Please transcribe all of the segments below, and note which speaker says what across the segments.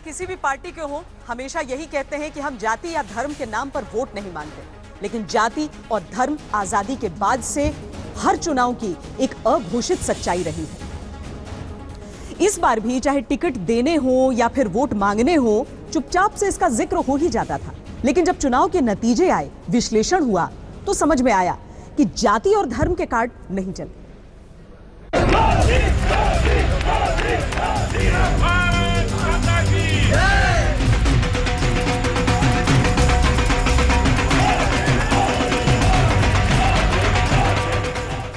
Speaker 1: किसी भी पार्टी के हों, हमेशा यही कहते हैं कि हम जाति या धर्म के नाम पर वोट नहीं मांगते, लेकिन जाति और धर्म आजादी के बाद से हर चुनाव की एक अघोषित सच्चाई रही है। इस बार भी चाहे टिकट देने हो या फिर वोट मांगने हो, चुपचाप से इसका जिक्र हो ही जाता था। लेकिन जब चुनाव के नतीजे आए, विश्लेषण हुआ, तो समझ में आया कि जाति और धर्म के कार्ड नहीं चलते।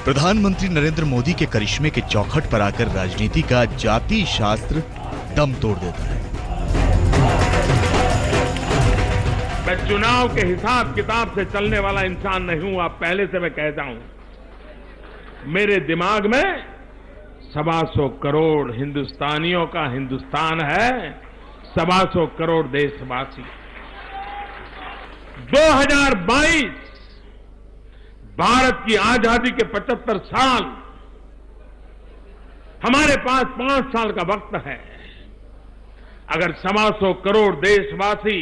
Speaker 2: प्रधानमंत्री नरेंद्र मोदी के करिश्मे के चौखट पर आकर राजनीति का जाति शास्त्र दम तोड़ देता है।
Speaker 3: मैं चुनाव के हिसाब किताब से चलने वाला इंसान नहीं हूं, आप पहले से मैं कहता हूं। मेरे दिमाग में 125 करोड़ हिंदुस्तानियों का हिंदुस्तान है, 125 करोड़ देशवासी। 2022 भारत की आजादी के 75 साल, हमारे पास 5 साल का वक्त है। अगर 125 करोड़ देशवासी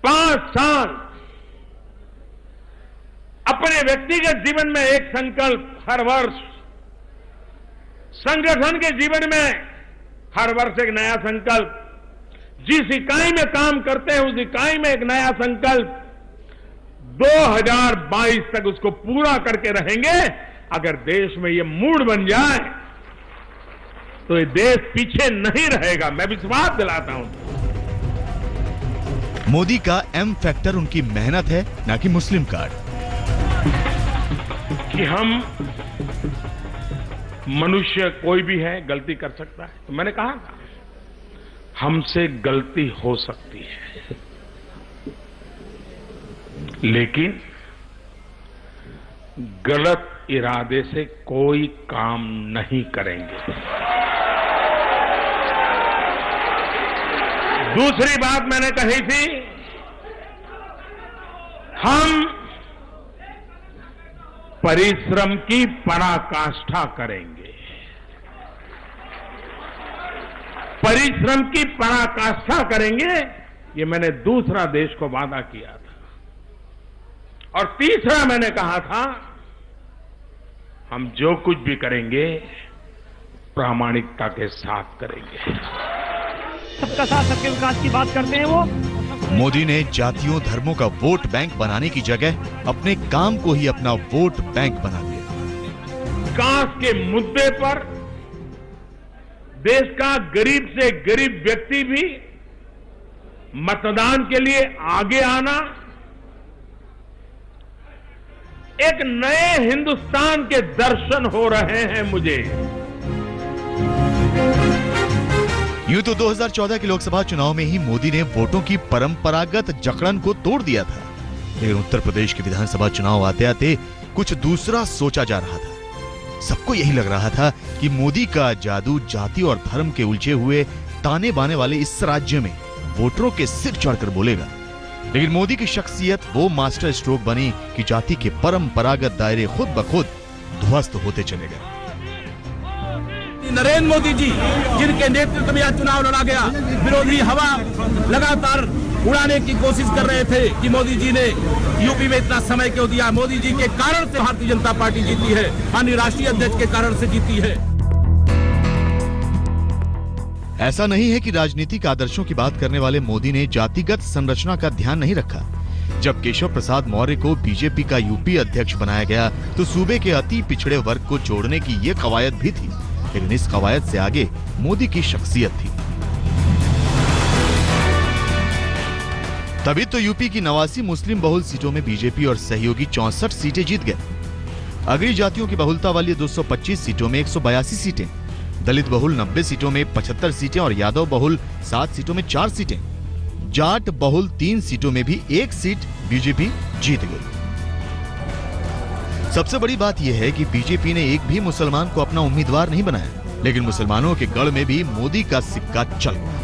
Speaker 3: 5 साल अपने व्यक्तिगत जीवन में एक संकल्प हर वर्ष, संगठन के जीवन में हर वर्ष एक नया संकल्प, जिस इकाई में काम करते हैं उस इकाई में एक नया संकल्प, 2022 तक उसको पूरा करके रहेंगे। अगर देश में ये मूड बन जाए तो ये देश पीछे नहीं रहेगा, मैं विश्वास दिलाता हूं।
Speaker 2: मोदी का एम फैक्टर उनकी मेहनत है, ना कि मुस्लिम कार्ड।
Speaker 3: कि हम मनुष्य कोई भी है, गलती कर सकता है। तो मैंने कहा था, हमसे गलती हो सकती है, लेकिन गलत इरादे से कोई काम नहीं करेंगे। दूसरी बात मैंने कही थी, हम परिश्रम की पराकाष्ठा करेंगे। परिश्रम की पराकाष्ठा करेंगे, ये मैंने दूसरा देश को वादा किया था। और तीसरा मैंने कहा था, हम जो कुछ भी करेंगे प्रामाणिकता के साथ करेंगे।
Speaker 4: सबका साथ सबके विकास की बात करते हैं वो।
Speaker 2: मोदी ने जातियों धर्मों का वोट बैंक बनाने की जगह अपने काम को ही अपना वोट बैंक बना दिया।
Speaker 3: विकास के मुद्दे पर देश का गरीब से गरीब व्यक्ति भी मतदान के लिए आगे आना, एक नए हिंदुस्तान के दर्शन हो रहे हैं मुझे।
Speaker 2: यूं तो 2014 के लोकसभा चुनाव में ही मोदी ने वोटों की परंपरागत जकड़न को तोड़ दिया था, लेकिन उत्तर प्रदेश के विधानसभा चुनाव आते आते कुछ दूसरा सोचा जा रहा था। सबको यही लग रहा था कि मोदी का जादू जाति और धर्म के उलझे हुए ताने बाने वाले इस राज्य में वोटरों के सिर चढ़कर बोलेगा। लेकिन मोदी की शख्सियत वो मास्टर स्ट्रोक बनी कि जाति के परंपरागत दायरे खुद ब खुद ध्वस्त होते चले गए।
Speaker 5: नरेंद्र मोदी जी, जिनके नेतृत्व में यह चुनाव लड़ा गया, विरोधी हवा लगातार उड़ाने की कोशिश कर रहे थे कि मोदी जी ने यूपी में इतना समय क्यों दिया। मोदी जी के कारण से भारतीय जनता पार्टी जीती है, माननीय राष्ट्रीय अध्यक्ष के कारण से जीती है।
Speaker 2: ऐसा नहीं है कि राजनीतिक आदर्शों की बात करने वाले मोदी ने जातिगत संरचना का ध्यान नहीं रखा। जब केशव प्रसाद मौर्य को बीजेपी का यूपी अध्यक्ष बनाया गया तो सूबे के अति पिछड़े वर्ग को जोड़ने की ये कवायद भी थी, लेकिन इस कवायद से आगे मोदी की शख्सियत थी। तभी तो यूपी की 89 मुस्लिम बहुल सीटों में बीजेपी और सहयोगी 64 सीटें जीत गए। अगड़ी जातियों की बहुलता वाली 225 सीटों में 182 सीटें, दलित बहुल 90 सीटों में 75 सीटें और यादव बहुल 7 सीटों में 4 सीटें, जाट बहुल 3 सीटों में भी 1 सीट बीजेपी जीत गई। सबसे बड़ी बात यह है कि बीजेपी ने एक भी मुसलमान को अपना उम्मीदवार नहीं बनाया, लेकिन मुसलमानों के गढ़ में भी मोदी का सिक्का चल गया।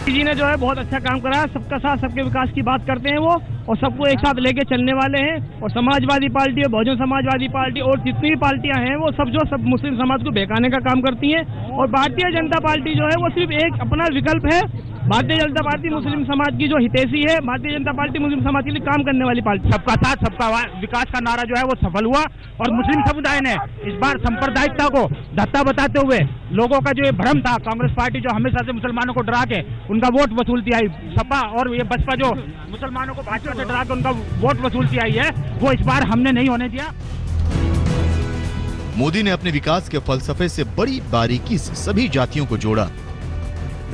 Speaker 4: जी ने जो है बहुत अच्छा काम करा है। सबका साथ सबके विकास की बात करते हैं वो, और सबको एक साथ लेके चलने वाले हैं। और समाजवादी पार्टी और बहुजन समाजवादी पार्टी और जितनी भी पार्टियां हैं वो सब मुस्लिम समाज को बहकाने का काम करती हैं। और भारतीय जनता पार्टी जो है वो सिर्फ एक अपना विकल्प है। भारतीय जनता पार्टी मुस्लिम समाज की जो हितैषी है। भारतीय जनता पार्टी मुस्लिम समाज के लिए काम करने वाली पार्टी।
Speaker 6: सबका साथ सबका विकास का नारा जो है वो सफल हुआ, और मुस्लिम समुदाय ने इस बार सांप्रदायिकता को धत्ता बताते हुए लोगों का जो ये भ्रम था, कांग्रेस पार्टी जो हमेशा से मुसलमानों को डरा के उनका वोट वसूलती आई, सपा और ये बसपा जो मुसलमानों को भाजपा से डरा के उनका वोट वसूलती आई है, वो इस बार हमने नहीं होने दिया।
Speaker 2: मोदी ने अपने विकास के फलसफे से बड़ी बारीकी से सभी जातियों को जोड़ा।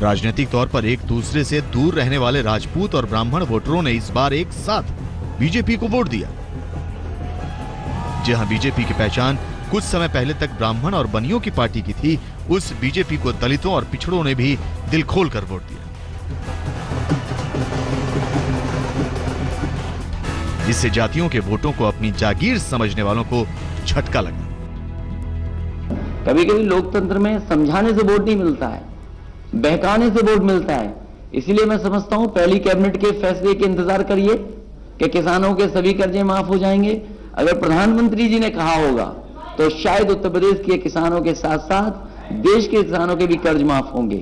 Speaker 2: राजनीतिक तौर पर एक दूसरे से दूर रहने वाले राजपूत और ब्राह्मण वोटरों ने इस बार एक साथ बीजेपी को वोट दिया। जहां बीजेपी की पहचान कुछ समय पहले तक ब्राह्मण और बनियों की पार्टी की थी, उस बीजेपी को दलितों और पिछड़ों ने भी दिल खोलकर वोट दिया। इससे जातियों के वोटों को अपनी जागीर समझने वालों को झटका लगा।
Speaker 7: कभी कभी लोकतंत्र में समझाने से वोट नहीं मिलता है, बहकाने से वोट मिलता है। इसलिए मैं समझता हूं पहली कैबिनेट के फैसले के इंतजार करिए कि किसानों के सभी कर्जे माफ हो जाएंगे। अगर प्रधानमंत्री जी ने कहा होगा तो शायद उत्तर प्रदेश के किसानों के साथ साथ देश के किसानों के भी कर्ज माफ होंगे।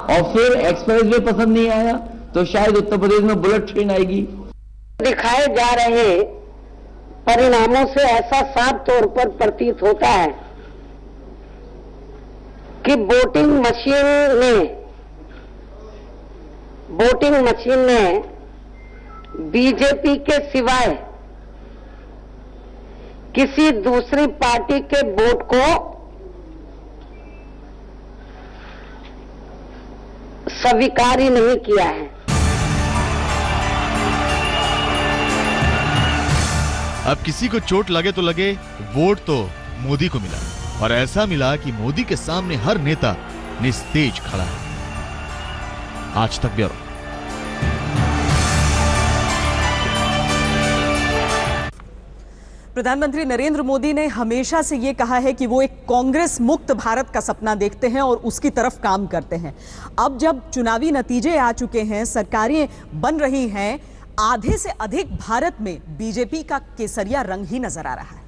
Speaker 7: और फिर एक्सप्रेस वे पसंद नहीं आया तो शायद उत्तर प्रदेश में बुलेट ट्रेन आएगी।
Speaker 8: दिखाए जा रहे परिणामों से ऐसा साफ तौर पर प्रतीत होता है कि वोटिंग मशीन ने बीजेपी के सिवाय किसी दूसरी पार्टी के वोट को स्वीकार ही नहीं किया है।
Speaker 2: अब किसी को चोट लगे तो लगे, वोट तो मोदी को मिला, और ऐसा मिला कि मोदी के सामने हर नेता निस्तेज खड़ा है। आज तक ब्यूरो।
Speaker 1: प्रधानमंत्री नरेंद्र मोदी ने हमेशा से ये कहा है कि वो एक कांग्रेस मुक्त भारत का सपना देखते हैं और उसकी तरफ काम करते हैं। अब जब चुनावी नतीजे आ चुके हैं, सरकारें बन रही हैं, आधे से अधिक भारत में बीजेपी का केसरिया रंग ही नजर आ रहा है।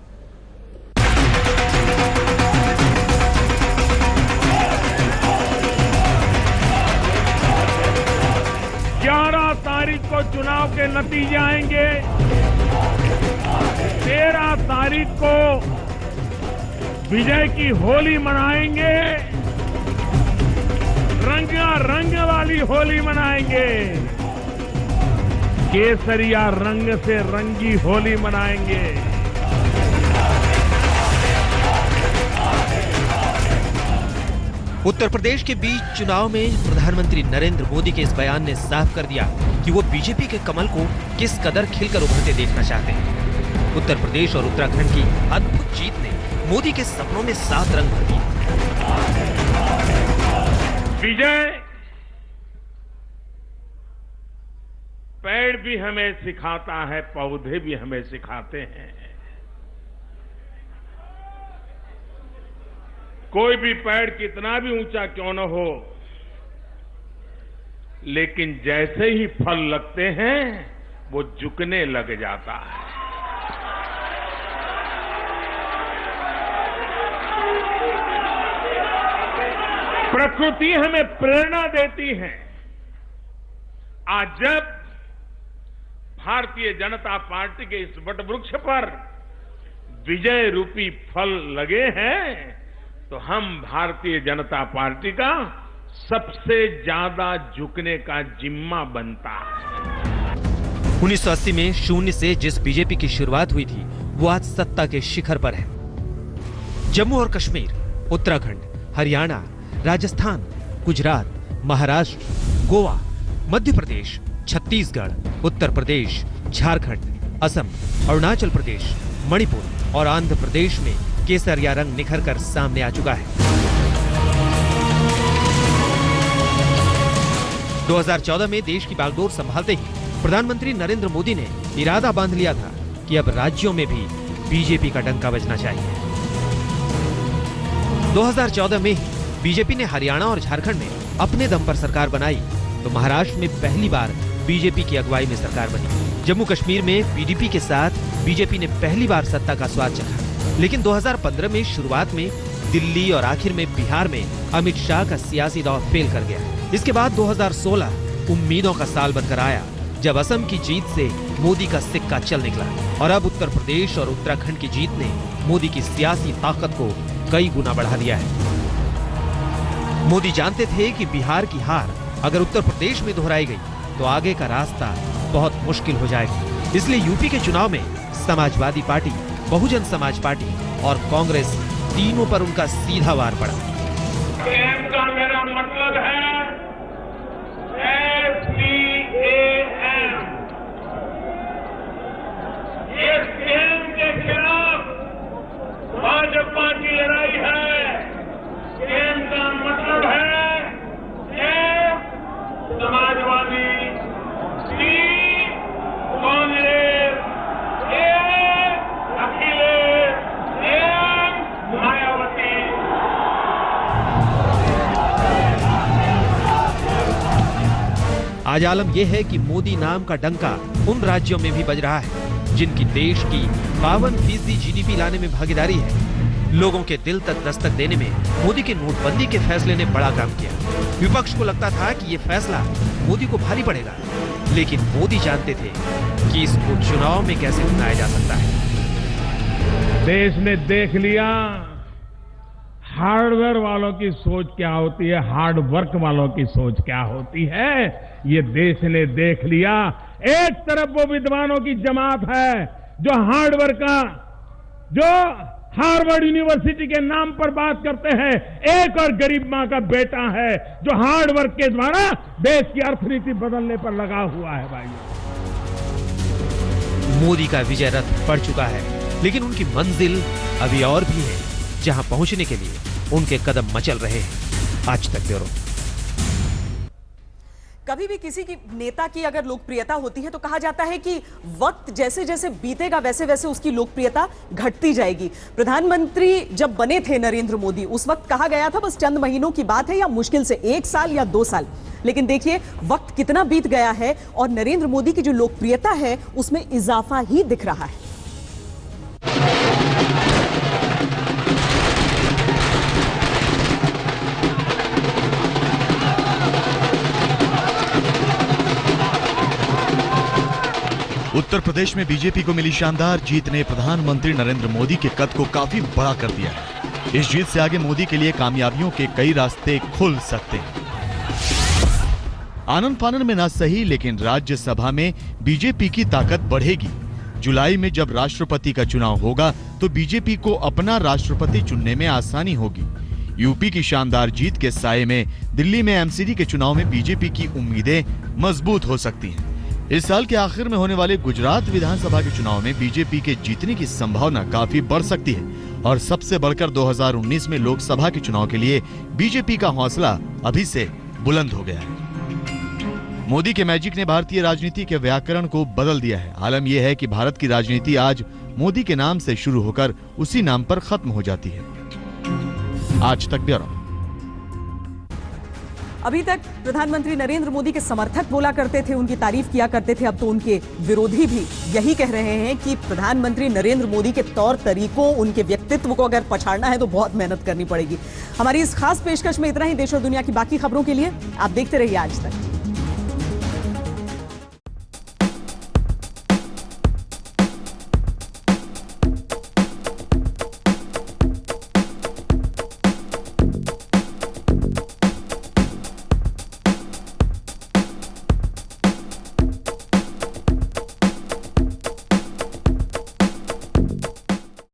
Speaker 3: 11 तारीख को चुनाव के नतीजे आएंगे। 13 तारीख को विजय की होली मनाएंगे, रंग वाली होली मनाएंगे, केसरिया रंग से रंगी होली मनाएंगे।
Speaker 9: उत्तर प्रदेश के बीच चुनाव में प्रधानमंत्री नरेंद्र मोदी के इस बयान ने साफ कर दिया कि वो बीजेपी के कमल को किस कदर खिलकर उभरते देखना चाहते हैं। उत्तर प्रदेश और उत्तराखंड की अद्भुत जीत ने मोदी के सपनों में 7 रंग भर दिए।
Speaker 3: विजय पेड़ भी हमें सिखाता है, पौधे भी हमें सिखाते हैं। कोई भी पेड़ कितना भी ऊंचा क्यों न हो, लेकिन जैसे ही फल लगते हैं वो झुकने लग जाता है। प्रकृति हमें प्रेरणा देती है। आज जब भारतीय जनता पार्टी के इस वटवृक्ष पर विजय रूपी फल लगे हैं, तो हम भारतीय जनता पार्टी का सबसे ज्यादा झुकने का जिम्मा बनता है।
Speaker 9: 1980 में शून्य से जिस बीजेपी की शुरुआत हुई थी, वो आज सत्ता के शिखर पर है। जम्मू और कश्मीर, उत्तराखंड, हरियाणा, राजस्थान, गुजरात, महाराष्ट्र, गोवा, मध्य प्रदेश, छत्तीसगढ़, उत्तर प्रदेश, झारखंड, असम, अरुणाचल प्रदेश, मणिपुर और आंध्र प्रदेश में केसरिया रंग निखर कर सामने आ चुका है। 2014 में देश की बागडोर संभालते ही प्रधानमंत्री नरेंद्र मोदी ने इरादा बांध लिया था कि अब राज्यों में भी बीजेपी का डंका बजना चाहिए। 2014 में ही बीजेपी ने हरियाणा और झारखंड में अपने दम पर सरकार बनाई तो महाराष्ट्र में पहली बार बीजेपी की अगुवाई में सरकार बनी। जम्मू कश्मीर में पीडीपी के साथ बीजेपी ने पहली बार सत्ता का स्वाद चखा। लेकिन 2015 में शुरुआत में दिल्ली और आखिर में बिहार में अमित शाह का सियासी दौर फेल कर गया। इसके बाद 2016 उम्मीदों का साल बनकर आया, जब असम की जीत से मोदी का सिक्का चल निकला और अब उत्तर प्रदेश और उत्तराखंड की जीत ने मोदी की सियासी ताकत को कई गुना बढ़ा दिया है। मोदी जानते थे कि बिहार की हार अगर उत्तर प्रदेश में दोहराई गई तो आगे का रास्ता बहुत मुश्किल हो जाएगा। इसलिए यूपी के चुनाव में समाजवादी पार्टी, बहुजन समाज पार्टी और कांग्रेस तीनों पर उनका सीधा वार पड़ा।
Speaker 3: एम का मेरा मतलब है SPAM। ये स्कैम के खिलाफ भाजपा की लड़ाई है। एम का मतलब है समाजवादी, कांग्रेस, अखिलेश, मायावती।
Speaker 9: आज आलम यह है कि मोदी नाम का डंका उन राज्यों में भी बज रहा है जिनकी देश की 52% जीडीपी लाने में भागीदारी है। लोगों के दिल तक दस्तक देने में मोदी के नोटबंदी के फैसले ने बड़ा काम किया। विपक्ष को लगता था कि ये फैसला मोदी को भारी पड़ेगा, लेकिन मोदी जानते थे कि इसको चुनाव में कैसे अपनाया जा सकता है।
Speaker 3: देश ने देख लिया हार्डवेयर वालों की सोच क्या होती है, हार्ड वर्क वालों की सोच क्या होती है। ये देश ने देख लिया। एक तरफ वो विद्वानों की जमात है जो हार्डवर्क का, जो हार्वर्ड यूनिवर्सिटी के नाम पर बात करते हैं, एक और गरीब मां का बेटा है जो हार्डवर्क के द्वारा देश की अर्थनीति बदलने पर लगा हुआ है। भाई,
Speaker 9: मोदी का विजय रथ बढ़ चुका है, लेकिन उनकी मंजिल अभी और भी है, जहां पहुंचने के लिए उनके कदम मचल रहे हैं। आज तक ब्यूरो।
Speaker 1: कभी भी किसी की नेता की अगर लोकप्रियता होती है तो कहा जाता है कि वक्त जैसे जैसे बीतेगा वैसे वैसे उसकी लोकप्रियता घटती जाएगी। प्रधानमंत्री जब बने थे नरेंद्र मोदी, उस वक्त कहा गया था बस चंद महीनों की बात है या मुश्किल से 1 साल या 2 साल। लेकिन देखिए वक्त कितना बीत गया है और नरेंद्र मोदी की जो लोकप्रियता है उसमें इजाफा ही दिख रहा है।
Speaker 2: उत्तर प्रदेश में बीजेपी को मिली शानदार जीत ने प्रधानमंत्री नरेंद्र मोदी के कद को काफी बड़ा कर दिया है। इस जीत से आगे मोदी के लिए कामयाबियों के कई रास्ते खुल सकते हैं। आनन फानन में ना सही, लेकिन राज्यसभा में बीजेपी की ताकत बढ़ेगी। जुलाई में जब राष्ट्रपति का चुनाव होगा तो बीजेपी को अपना राष्ट्रपति चुनने में आसानी होगी। यूपी की शानदार जीत के साये में दिल्ली में एमसीडी के चुनाव में बीजेपी की उम्मीदें मजबूत हो सकती हैं। इस साल के आखिर में होने वाले गुजरात विधानसभा के चुनाव में बीजेपी के जीतने की संभावना काफी बढ़ सकती है और सबसे बढ़कर 2019 में लोकसभा के चुनाव के लिए बीजेपी का हौसला अभी से बुलंद हो गया है। मोदी के मैजिक ने भारतीय राजनीति के व्याकरण को बदल दिया है। आलम यह है कि भारत की राजनीति आज मोदी के नाम से शुरू होकर उसी नाम पर खत्म हो जाती है। आज तक ब्यूरो।
Speaker 1: अभी तक प्रधानमंत्री नरेंद्र मोदी के समर्थक बोला करते थे, उनकी तारीफ किया करते थे, अब तो उनके विरोधी भी यही कह रहे हैं कि प्रधानमंत्री नरेंद्र मोदी के तौर तरीकों, उनके व्यक्तित्व को अगर पछाड़ना है तो बहुत मेहनत करनी पड़ेगी। हमारी इस खास पेशकश में इतना ही। देश और दुनिया की बाकी खबरों के लिए आप देखते रहिए आज तक।